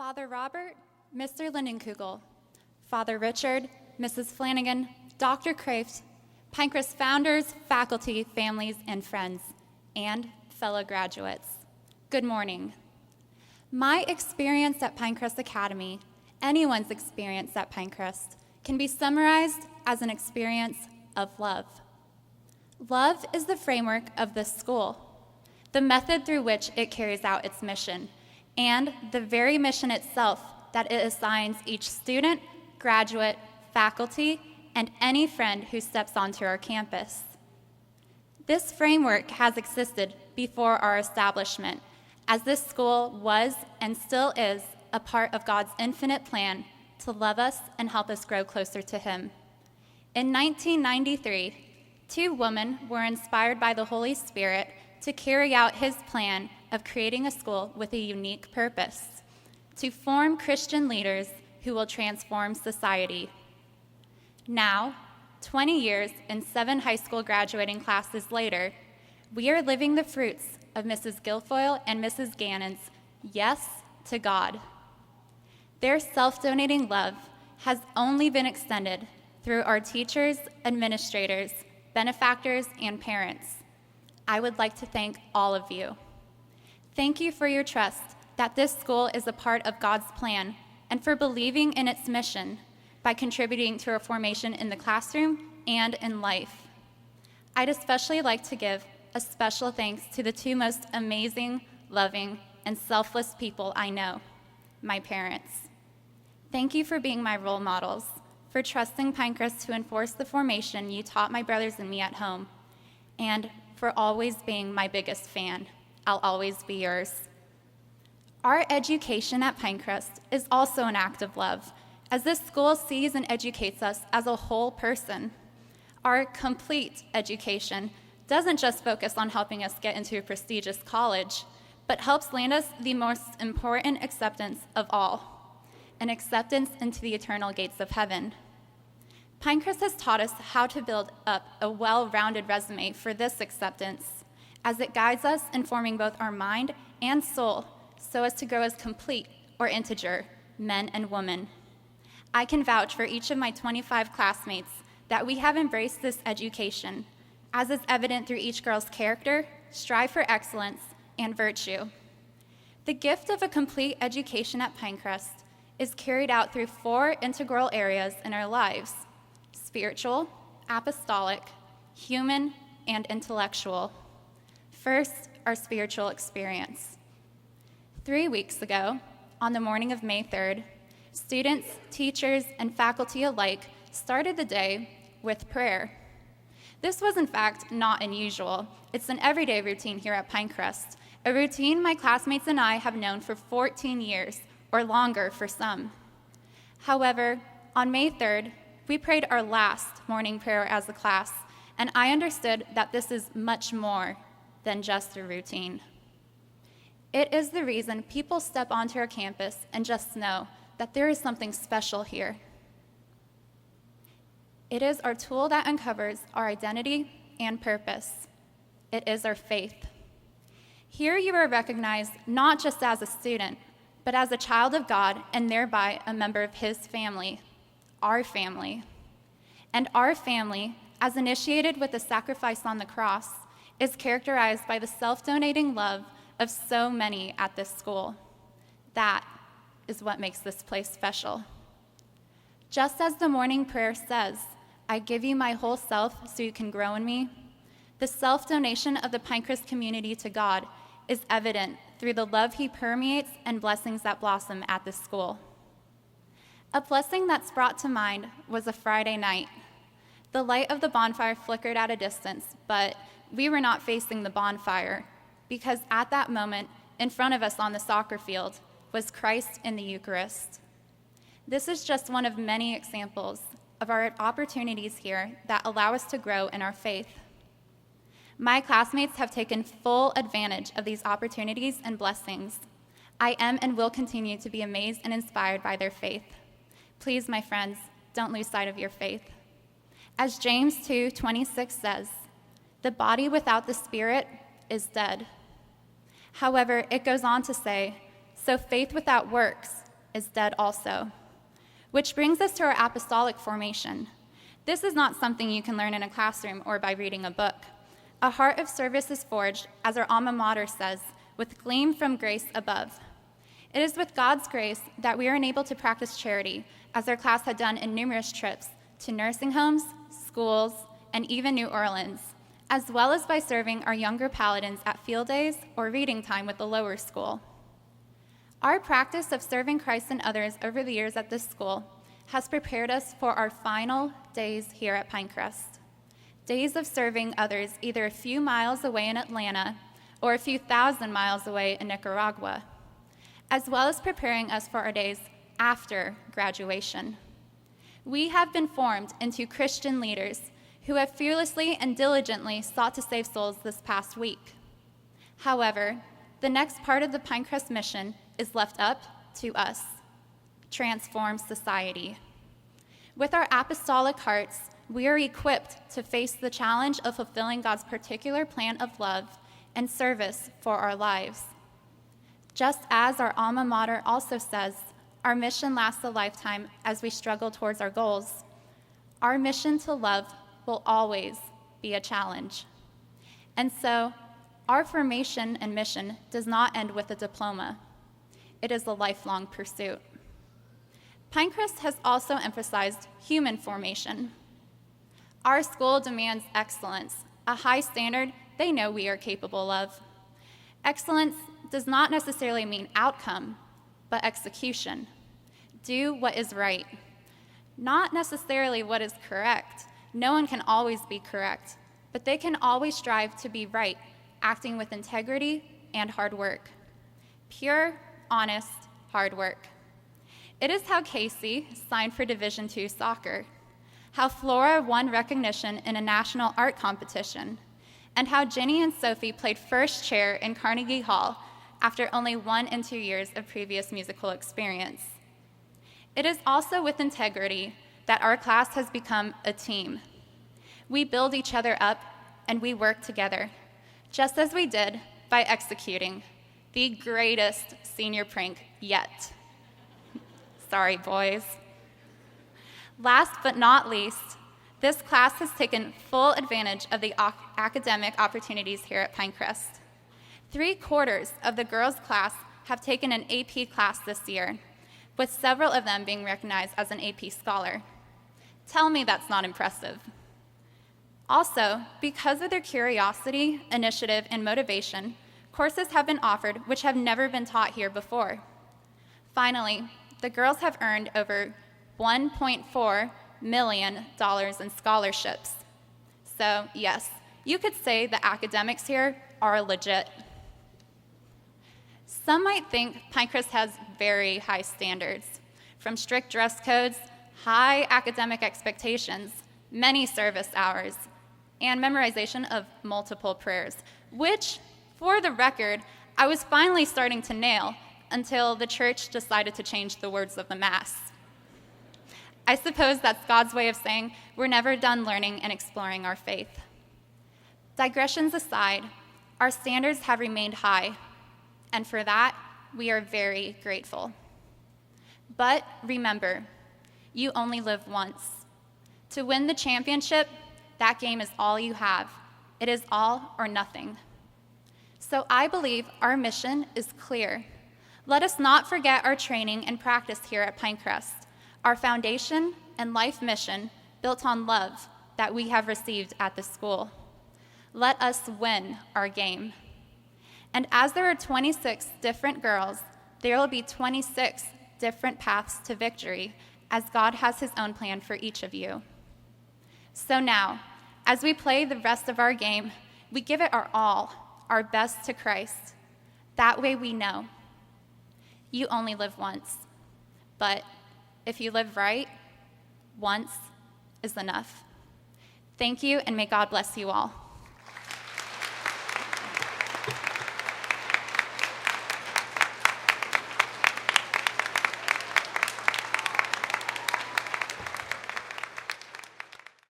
Father Robert, Mr. Lindenkugel, Father Richard, Mrs. Flanagan, Dr. Kraft, Pinecrest founders, faculty, families, and friends, and fellow graduates. Good morning. My experience at Pinecrest Academy, anyone's experience at Pinecrest, can be summarized as an experience of love. Love is the framework of this school, the method through which it carries out its mission, and the very mission itself that it assigns each student, graduate, faculty, and any friend who steps onto our campus. This framework has existed before our establishment, as this school was and still is a part of God's infinite plan to love us and help us grow closer to Him. In 1993, two women were inspired by the Holy Spirit to carry out His plan of creating a school with a unique purpose, to form Christian leaders who will transform society. Now, 20 years and 7 high school graduating classes later, we are living the fruits of Mrs. Guilfoyle and Mrs. Gannon's yes to God. Their self-donating love has only been extended through our teachers, administrators, benefactors, and parents. I would like to thank all of you. Thank you for your trust that this school is a part of God's plan and for believing in its mission by contributing to our formation in the classroom and in life. I'd especially like to give a special thanks to the two most amazing, loving, and selfless people I know, my parents. Thank you for being my role models, for trusting Pinecrest to enforce the formation you taught my brothers and me at home, and for always being my biggest fan. I'll always be yours. Our education at Pinecrest is also an act of love, as this school sees and educates us as a whole person. Our complete education doesn't just focus on helping us get into a prestigious college, but helps land us the most important acceptance of all, an acceptance into the eternal gates of heaven. Pinecrest has taught us how to build up a well-rounded resume for this acceptance, as it guides us in forming both our mind and soul so as to grow as complete or integer men and women. I can vouch for each of my 25 classmates that we have embraced this education, as is evident through each girl's character, strive for excellence, and virtue. The gift of a complete education at Pinecrest is carried out through 4 integral areas in our lives: spiritual, apostolic, human, and intellectual. First, our spiritual experience. 3 weeks ago, on the morning of May 3rd, students, teachers, and faculty alike started the day with prayer. This was, in fact, not unusual. It's an everyday routine here at Pinecrest, a routine my classmates and I have known for 14 years, or longer for some. However, on May 3rd, we prayed our last morning prayer as a class, and I understood that this is much more than just a routine. It is the reason people step onto our campus and just know that there is something special here. It is our tool that uncovers our identity and purpose. It is our faith. Here you are recognized not just as a student, but as a child of God and thereby a member of His family, our family. And our family, as initiated with the sacrifice on the cross, is characterized by the self-donating love of so many at this school. That is what makes this place special. Just as the morning prayer says, "I give you my whole self so you can grow in me," the self-donation of the Pinecrest community to God is evident through the love He permeates and blessings that blossom at this school. A blessing that's brought to mind was a Friday night. The light of the bonfire flickered at a distance, but we were not facing the bonfire, because at that moment, in front of us on the soccer field, was Christ in the Eucharist. This is just one of many examples of our opportunities here that allow us to grow in our faith. My classmates have taken full advantage of these opportunities and blessings. I am and will continue to be amazed and inspired by their faith. Please, my friends, don't lose sight of your faith. As James 2:26 says, "The body without the Spirit is dead." However, it goes on to say, "So faith without works is dead also. Which brings us to our apostolic formation. This is not something you can learn in a classroom or by reading a book. A heart of service is forged, as our alma mater says, with gleam from grace above. It is with God's grace that we are enabled to practice charity, as our class had done in numerous trips to nursing homes, schools, and even New Orleans, as well as by serving our younger paladins at field days or reading time with the lower school. Our practice of serving Christ and others over the years at this school has prepared us for our final days here at Pinecrest. Days of serving others either a few miles away in Atlanta or a few thousand miles away in Nicaragua, as well as preparing us for our days after graduation. We have been formed into Christian leaders who have fearlessly and diligently sought to save souls this past week. However, the next part of the Pinecrest mission is left up to us: transform society. With our apostolic hearts, we are equipped to face the challenge of fulfilling God's particular plan of love and service for our lives. Just as our alma mater also says, our mission lasts a lifetime as we struggle towards our goals. Our mission to love will always be a challenge. And so, our formation and mission does not end with a diploma. It is a lifelong pursuit. Pinecrest has also emphasized human formation. Our school demands excellence, a high standard they know we are capable of. Excellence does not necessarily mean outcome, but execution. Do what is right. Not necessarily what is correct. No one can always be correct, but they can always strive to be right, acting with integrity and hard work. Pure, honest, hard work. It is how Casey signed for Division II soccer, how Flora won recognition in a national art competition, and how Jenny and Sophie played first chair in Carnegie Hall after only 1 and 2 years of previous musical experience. It is also with integrity that our class has become a team. We build each other up and we work together, just as we did by executing the greatest senior prank yet. Sorry, boys. Last but not least, this class has taken full advantage of the academic opportunities here at Pinecrest. 3/4 of the girls' class have taken an AP class this year, with several of them being recognized as an AP scholar. Tell me that's not impressive. Also, because of their curiosity, initiative, and motivation, courses have been offered which have never been taught here before. Finally, the girls have earned over $1.4 million in scholarships. So yes, you could say the academics here are legit. Some might think Pinecrest has very high standards, from strict dress codes, high academic expectations, many service hours, and memorization of multiple prayers, which, for the record, I was finally starting to nail until the church decided to change the words of the Mass. I suppose that's God's way of saying we're never done learning and exploring our faith. Digressions aside, our standards have remained high, and for that, we are very grateful. But remember, you only live once. To win the championship, that game is all you have. It is all or nothing. So I believe our mission is clear. Let us not forget our training and practice here at Pinecrest, our foundation and life mission built on love that we have received at the school. Let us win our game. And as there are 26 different girls, there will be 26 different paths to victory, as God has his own plan for each of you. So now, as we play the rest of our game, we give it our all, our best to Christ. That way we know you only live once. But if you live right, once is enough. Thank you, and may God bless you all.